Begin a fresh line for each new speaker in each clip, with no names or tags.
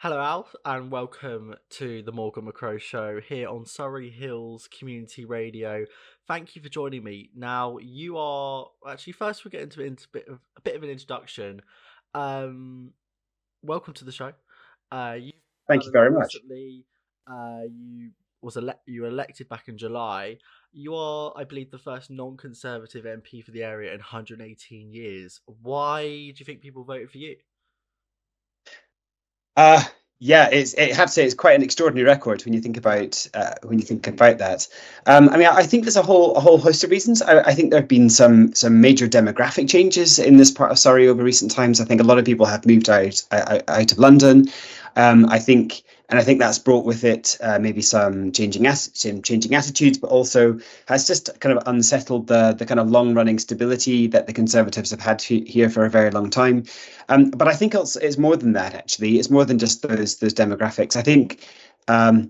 Hello, Al, and welcome to the Morgan McCrow Show here on Surrey Hills Community Radio. Thank you for joining me. Now, you are actually first. We'll get into a bit of an introduction. Um, Welcome to the show. You've
Thank
done
you
a lot
very much.
recently. You were elected back in July. You are, I believe, the first non-conservative MP for the area in 118 years. Why do you think people voted for you?
Uh, yeah, I have to say it's quite an extraordinary record when you think
Yeah,
about that. I mean, I think there's a whole host of reasons. I think there have been some major demographic changes in this part of Surrey over recent times. I think a lot of people have moved out of London. I think. And I think that's brought with it maybe some changing attitudes, but also has just kind of unsettled the kind of long running stability that the Conservatives have had here for a very long time. But I think it's more than that. Actually, it's more than just those demographics. I think um,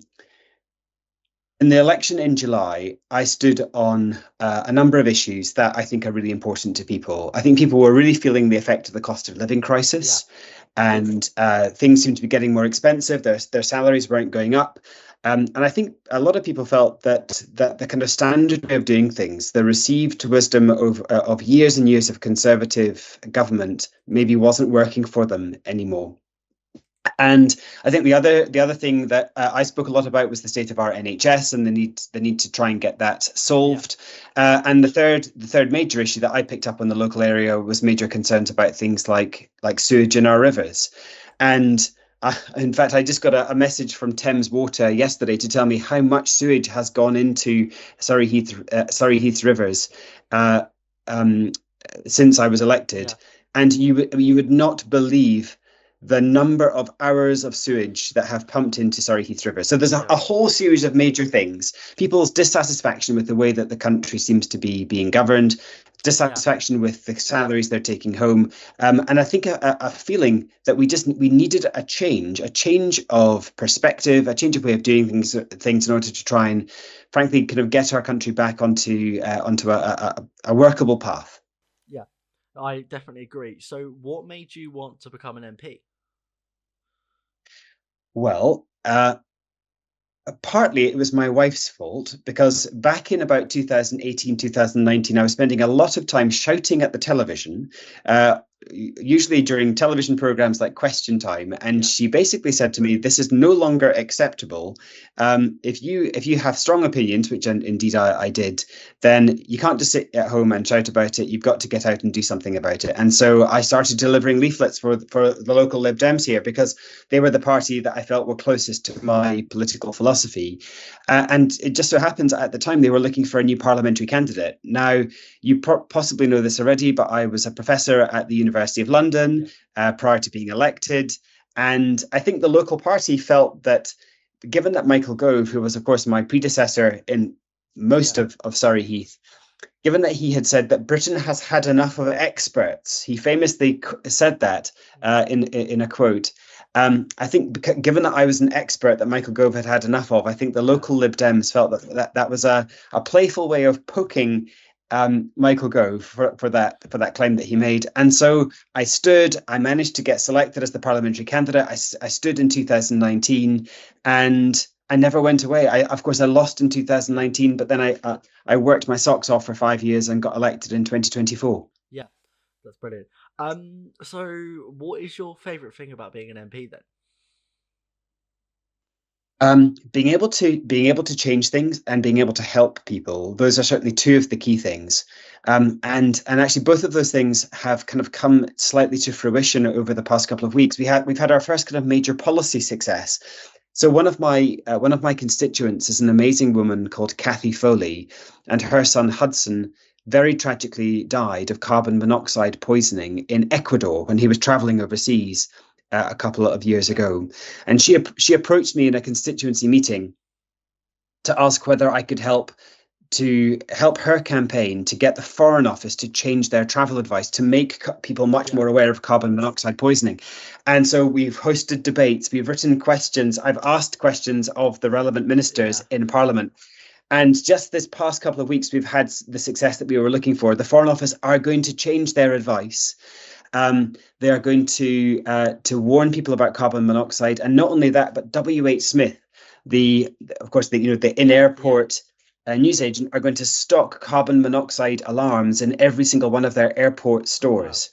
in the election in July, I stood on a number of issues that I think are really important to people. I think people were really feeling the effect of the cost of living
yeah,
crisis, and things seemed to be getting more expensive. Their salaries weren't going up. And I think a lot of people felt that the kind of standard way of doing things, the received wisdom of years and years of conservative government, maybe wasn't working for them anymore. And I think the other thing that I spoke a lot about was the state of our NHS and the need to try and get that
yeah,
solved. And the third major issue that I picked up in the local area was major concerns about things like sewage in our rivers. And in fact, I just got a message from Thames Water yesterday to tell me how much sewage has gone into Surrey Heath rivers uh, um, since I was elected.
yeah,
And you would not believe the number of hours of sewage that have pumped into Surrey Heath River. So there's a,
yeah,
a whole series of major things. People's dissatisfaction with the way that the country seems to be being governed,
yeah.
dissatisfaction with the salaries they're taking home, and I think a feeling that we needed a change of perspective, a change of way of doing things in order to try and, frankly, kind of get our country back onto a workable path.
Yeah, I definitely agree. So, what made you want to become an MP?
Well, partly it was my wife's fault because back in about 2018, 2019, I was spending a lot of time shouting at the television, uh, usually during television programs like Question Time. And
Yeah,
she basically said to me, "This is no longer acceptable. If you have strong opinions, which indeed I did, then you can't just sit at home and shout about it. You've got to get out and do something about it." And so I started delivering leaflets for the local Lib Dems here because they were the party that I felt were closest to my political philosophy. And it just so happens at the time they were looking for a new parliamentary candidate. Now, you possibly know this already, but I was a professor at the University of
yeah,
London prior to being elected. And I think the local party felt that, given that Michael Gove, who was, of course, my predecessor in most
yeah,
of Surrey Heath, given that he had said that Britain has had enough of experts, he famously said that in a quote. I think given that I was an expert that Michael Gove had had enough of, I think the
yeah,
local Lib Dems felt that was a playful way of poking Michael Gove for that claim that he made. And so I stood. I managed to get selected as the parliamentary candidate. I stood in 2019, and I never went away. Of course, I lost in
yeah,
2019, but then I worked my socks off for 5 years and got elected in 2024.
yeah. That's brilliant. So what is your favourite thing about being an MP then?
Being able to change things and being able to help people, those are certainly two of the key things. And actually both of those things have kind of come slightly to fruition over the past couple of weeks. We've had our first kind of major policy success. So one of my constituents is an amazing woman called Kathy Foley, and her son Hudson very tragically died of carbon monoxide poisoning in Ecuador when he was traveling overseas a couple of years
Yeah,
ago. And she approached me in a constituency meeting to ask whether I could help her campaign to get the Foreign Office to change their travel advice to make people much
yeah,
more aware of carbon monoxide poisoning. And so we've hosted debates, we've written questions, I've asked questions of the relevant
yeah,
ministers in Parliament. And just this past couple of weeks, we've had the success that we were looking for. The Foreign Office are going to change their advice. They are going to warn people about carbon monoxide, and not only that, but WH Smith, the of course the in
Yeah, yeah.
airport newsagent, are going to stock carbon monoxide alarms in every single one of their airport
Oh wow.
stores.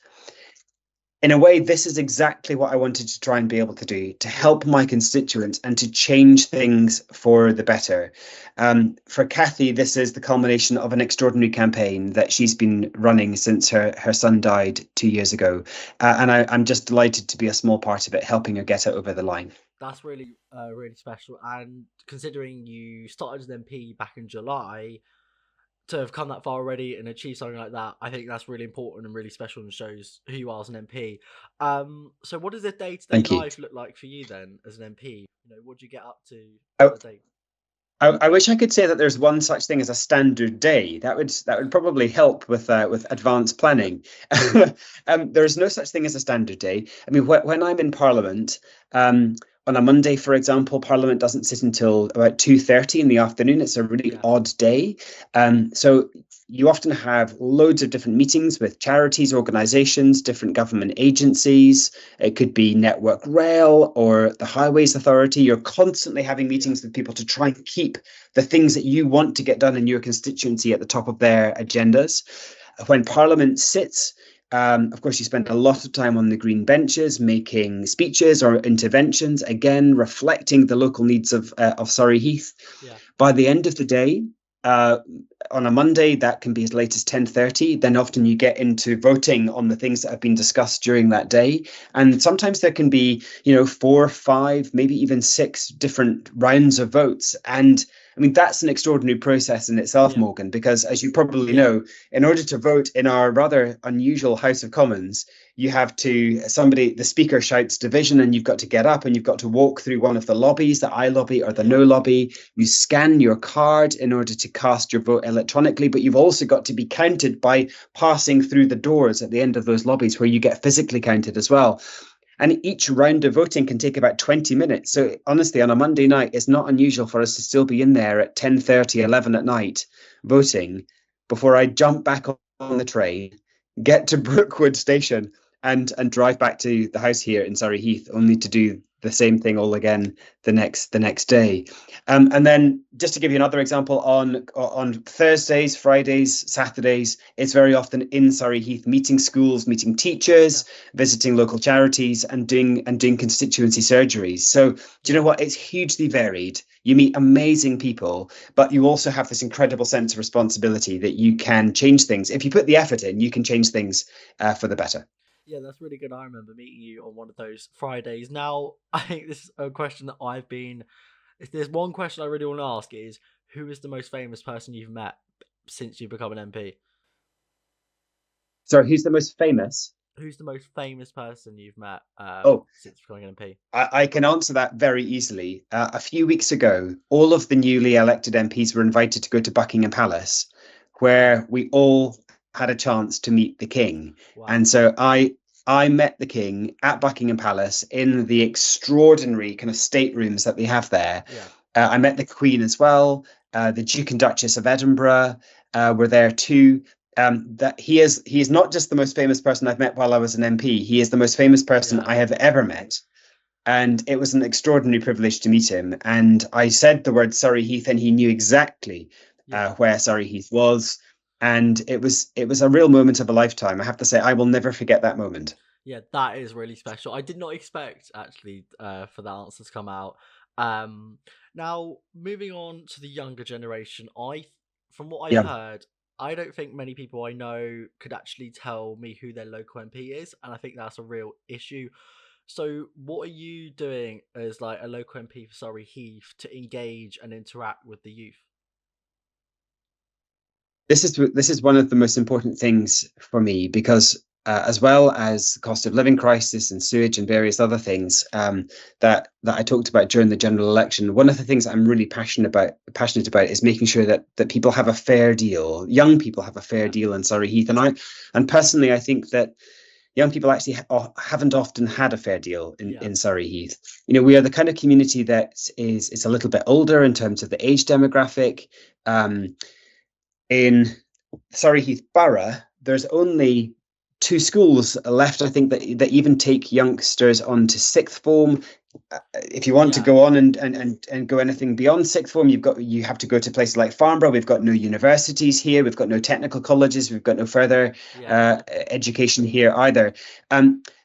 In a way, this is exactly what I wanted to try and be able to do, to
Yeah.
help my constituents and to change things for the better. For Kathy, this is the culmination of an extraordinary campaign that she's been running since her son died 2 years ago. And I'm just delighted to be a small part of it, helping her get it over the line.
That's really really special. And considering you started as an MP back in July, to have come that far already and achieve something like that, I think that's really important and really special and shows who you are as an MP. So what does a day to day
Thank you.
life look like for you then as an MP? You know, what do you get up to
I,
throughout the day?
I wish I could say that there's one such thing as a standard day. That would probably help with advanced planning. There is no such thing as a standard day. I mean, when I'm in Parliament, on a Monday, for example, Parliament doesn't sit until about 2:30 in the afternoon. It's a really
Yeah,
odd day, so you often have loads of different meetings with charities, organisations, different government agencies. It could be Network Rail or the Highways Authority. You're constantly having
yeah,
meetings with people to try and keep the things that you want to get done in your constituency at the top of their agendas. When Parliament sits, of course, you spend a lot of time on the green benches making speeches or interventions, again, reflecting the local needs of Surrey Heath.
yeah,
By the end of the day, uh, on a Monday, that can be as late as 10:30. Then often you get into voting on the things that have been discussed during that day. And sometimes there can be, 4, 5, maybe even 6 different rounds of votes. And I mean, that's an extraordinary process in itself,
yeah,
Morgan, because as you probably
yeah,
know, in order to vote in our rather unusual House of Commons, you have to, the speaker shouts division, and you've got to get up and you've got to walk through one of the lobbies, the I lobby or the
yeah,
no lobby. You scan your card in order to cast your vote electronically, but you've also got to be counted by passing through the doors at the end of those lobbies where you get physically counted as well. And each round of voting can take about 20 minutes.
yeah,
So honestly, on a Monday night, it's not unusual for us to still be in there at 10:30, 11 at night voting before I jump back on the train, get to Brookwood Station, and drive back to the house here in Surrey Heath, only to do the same thing all again the next day. And then just to give you another example, on Thursdays, Fridays, Saturdays, it's very often in Surrey Heath, meeting schools, meeting
yeah,
teachers, visiting local charities, and doing constituency surgeries. So do you know
yeah.
what? It's hugely varied. You meet amazing people, but you also have this incredible sense of responsibility that you can change things. If you put the effort in, you can change things for the better.
Yeah, that's really good. I remember meeting you on one of those Fridays. Now, I think this is a question that I've been. If there's one question I really want to ask is, who is the most famous person you've met since you've become an MP?
So who's the most famous?
Who's the most famous person you've met
Oh,
since becoming an MP?
I can answer that very easily. A few weeks ago, all of the newly elected MPs were invited to go to Buckingham Palace,
Yeah.
where we all had a chance to meet the King.
Wow.
And so I met the King at Buckingham Palace in the extraordinary kind of staterooms that they have there.
Yeah.
I met the Queen as well. The Duke and Duchess of Edinburgh were there too. That he is not just the most famous person I've met while I was an MP. He is the most famous person
Yeah.
I have ever met, and it was an extraordinary privilege to meet him. And I said the word Surrey Heath, and he knew exactly
Yeah.
where Surrey Heath was, and it was a real moment of a lifetime. I have to say, I will never forget that moment.
Yeah, that is really special. I did not expect actually for that answer to come out. Um, Now moving on to the younger generation, from what I've
Yeah.
heard, I don't think many people I know could actually tell me who their local MP is, and I think that's a real issue. So, what are you doing as like a local MP for Surrey Heath to engage and interact with the youth?
This is one of the most important things for me because as well as the cost of living crisis and sewage and various other things that I talked about during the general election, one of the things I'm really passionate about is making sure that people have a fair deal. Young people have a fair
Yeah,
deal in Surrey Heath, and personally, I think that young people actually haven't often had a fair deal in,
yeah,
in Surrey Heath. We are the kind of community that is a little bit older in terms of the age demographic. Um, in Surrey Heath Borough, there's only two schools left, I think, that even take youngsters on to sixth form. If you want to
Yeah.
go on and go anything beyond sixth form, you have to go to places like Farnborough. We've got no universities here. We've got no technical colleges. We've got no further
Yeah.
education here either.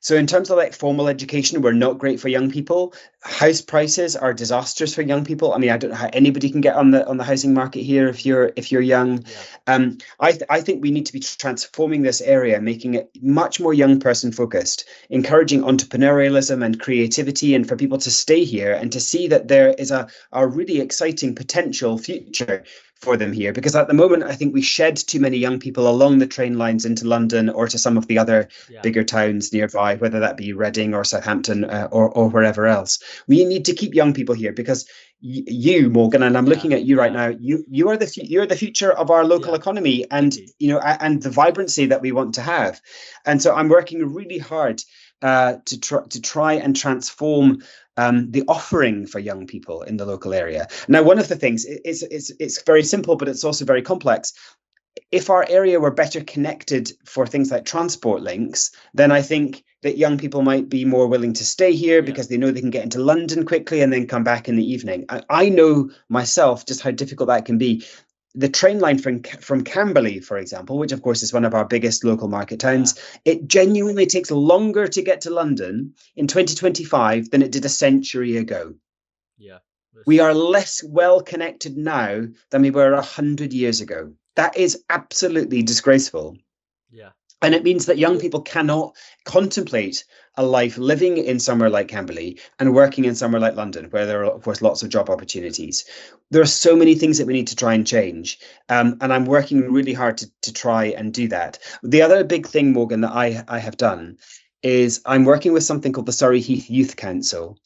So in terms of like formal education, we're not great for young people. House prices are disastrous for young people. I mean, I don't know how anybody can get on the housing market here if you're young.
Yeah.
I think we need to be transforming this area, making it much more young person focused, encouraging entrepreneurialism and creativity, and for people to stay here and to see that there is a really exciting potential future for them here. Because at the moment, I think we shed too many young people along the train lines into London or to some of the other
Yeah.
bigger towns nearby, whether that be Reading or Southampton or wherever else. We need to keep young people here because you, Morgan, and I'm
Yeah.
looking at you right
Yeah.
now. You are you're the future of our local
Yeah.
economy,
Thank
and
you.
and the vibrancy that we want to have. And so I'm working really hard to try and transform the offering for young people in the local area. Now, one of the things it's very simple, but it's also very complex. If our area were better connected for things like transport links, then I think that young people might be more willing to stay here
Yeah.
because they know they can get into London quickly and then come back in the evening. I know myself just how difficult that can be. The train line from Camberley, for example, which of course is one of our biggest local market
Yeah.
towns, it genuinely takes longer to get to London in 2025 than it did a century ago.
Yeah.
We
That's,
are less well connected now than we were 100 years ago. That is absolutely disgraceful.
yeah.
And it means that young people cannot contemplate a life living in somewhere like Camberley and working in somewhere like London, where there are, of course, lots of job opportunities. There are so many things that we need to try and change. And I'm working really hard to try and do that. The other big thing, Morgan, that I have done is I'm working with something called the Surrey Heath Youth Council,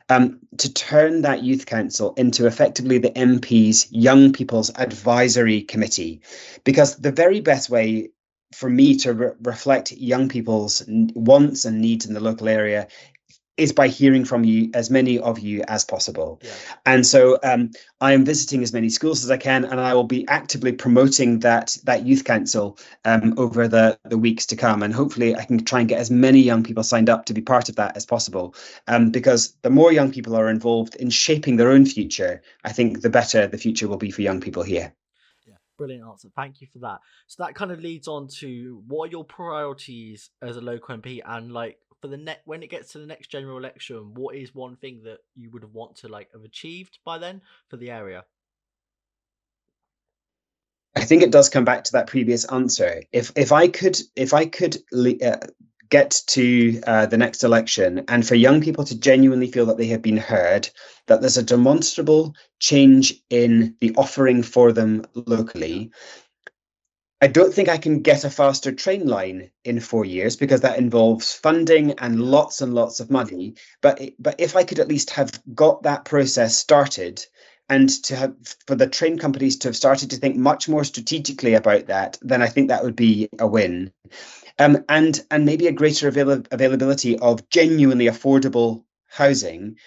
to turn that youth council into effectively the MP's Young People's Advisory Committee. Because the very best way for me to reflect young people's wants and needs in the local area is by hearing from you, as many of you as possible.
Yeah.
And so I am visiting as many schools as I can, and I will be actively promoting that youth council over the weeks to come. And hopefully I can try and get as many young people signed up to be part of that as possible. Because the more young people are involved in shaping their own future, I think the better the future will be for young people here.
Yeah. Brilliant answer. Thank you for that. So that kind of leads on to what are your priorities as a local MP, and like for the when it gets to the next general election, what is one thing that you would want to like have achieved by then for the area?
I think it does come back to that previous answer. If I could get to the next election, and for young people to genuinely feel that they have been heard, that there's a demonstrable change in the offering for them
Yeah.
locally. I don't think I can get a faster train line in 4 years because that involves funding
Yeah.
and lots of money. But if I could at least have got that process started, and to have for the train companies to have started to think much more strategically about that, then I think that would be a win. And maybe a greater availability of genuinely affordable housing.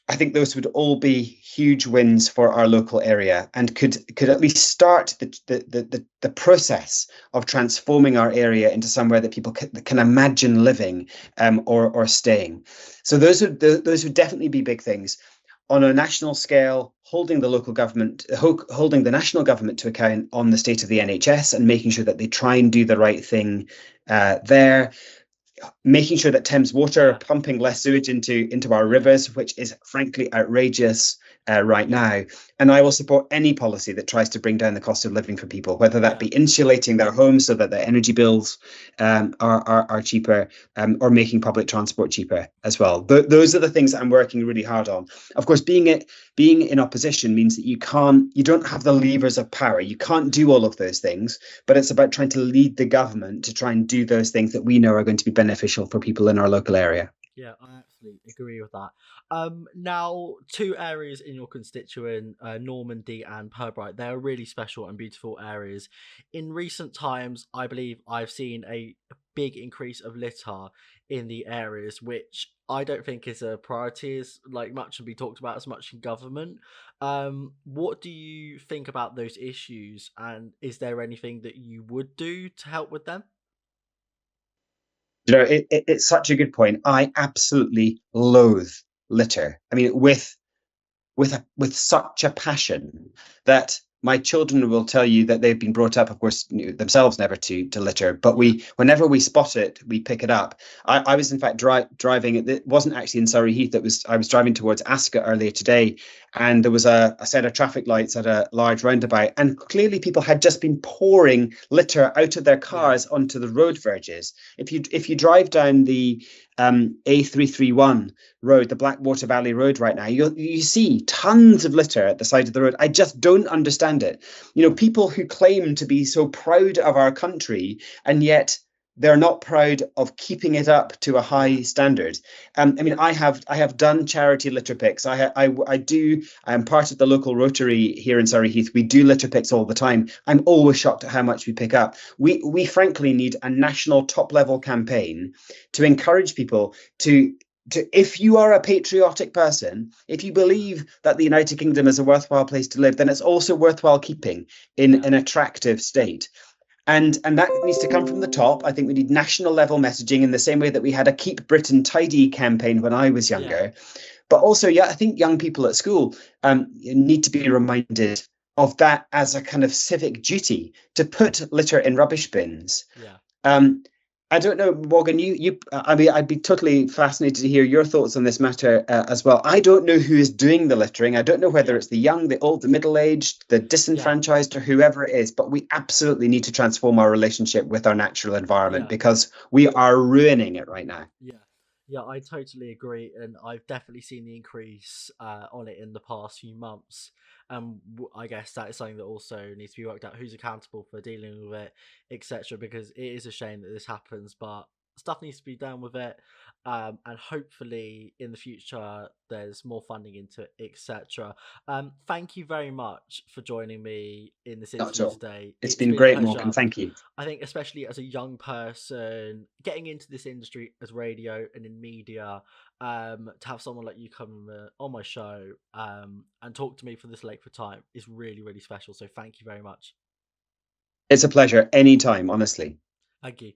I think those would all be huge wins for our local area, and could at least start the process of transforming our area into somewhere that people can imagine living, or staying. So those would definitely be big things. On a national scale, holding the national government to account on the state of the NHS and making sure that they try and do the right thing there, making sure that Thames Water are
Yeah.
pumping less sewage into our
Yeah.
rivers, which is frankly outrageous right
Yeah.
now. And I will support any policy that tries to bring down the cost of living for people, whether that
Yeah.
be insulating their homes so that their energy bills are cheaper, or making public transport cheaper as well. Those are the things that I'm working really hard on. Of course, being in opposition means that you don't have the levers of power. You can't do all of those things, but it's about trying to lead the government to try and do those things that we know are going to be beneficial for people in our local area.
Yeah, I absolutely agree with that. Now, two areas in your constituent, Normandy and Purbright, they're really special and beautiful areas. In recent times, I believe I've seen a big increase of litter in the areas, which I don't think is a priority as like much to be talked about as much in government. What do you think about those issues, and is there anything that you would do to help with them?
It's such a good point. I absolutely loathe litter. I mean, with such a passion that my children will tell you that they've been brought up, of course, themselves never to litter. But
Yeah,
whenever we spot it, we pick it up. I was in fact driving. It wasn't actually in Surrey Heath. I was driving towards Ascot earlier today, and there was a set of traffic lights at a large roundabout, and clearly people had just been pouring litter out of their
yeah,
cars onto the road verges. If you drive down the A331 road, the Blackwater Valley Road right now, you see tons of litter at the side of the road. I just don't understand it. People who claim to be so proud of our country, and yet they're not proud of keeping it up to a
yeah,
high standard. I mean, I have done charity litter picks. I do. I'm part of the local Rotary here in Surrey Heath. We do litter picks all the time. I'm always shocked at how much we pick up. We frankly need a national top level campaign to encourage people if you are a patriotic person, if you
yeah,
believe that the United Kingdom is a worthwhile place to live, then it's also worthwhile keeping in
yeah,
an attractive state. And that needs to come from the top. I think we need national level messaging in the same way that we had a Keep Britain Tidy campaign when I was
yeah,
younger. But also, yeah, I think young people at school need to be reminded of that as a kind of civic duty to put litter in rubbish bins.
yeah,
um, I don't know, Morgan. I mean, I'd be totally fascinated to hear your thoughts on this matter as well. I don't know who is doing the littering. I don't know whether
yeah,
it's the young, the old, the middle-aged, the
yeah,
disenfranchised, or whoever it is. But we absolutely need to transform our relationship with our natural environment
yeah.
because we are ruining it right now.
Yeah, yeah, I totally agree, and I've definitely seen the increase on it in the past few months. And I guess that is something that also needs to be worked out: who's accountable for dealing with it, etc. Because it is a shame that this happens, but stuff needs to be done with it. And hopefully in the future there's more funding into it, etc. Thank you very much for joining me in this
Not at
interview
all.
today.
It's
It's
been
been a
great, Morgan.
pleasure.
Thank you.
I think especially as a young person getting into this industry as radio and in media, to have someone like you come on my show and talk to me for this length of time is really, really special. So thank you very much.
It's a pleasure anytime, honestly.
Thank you.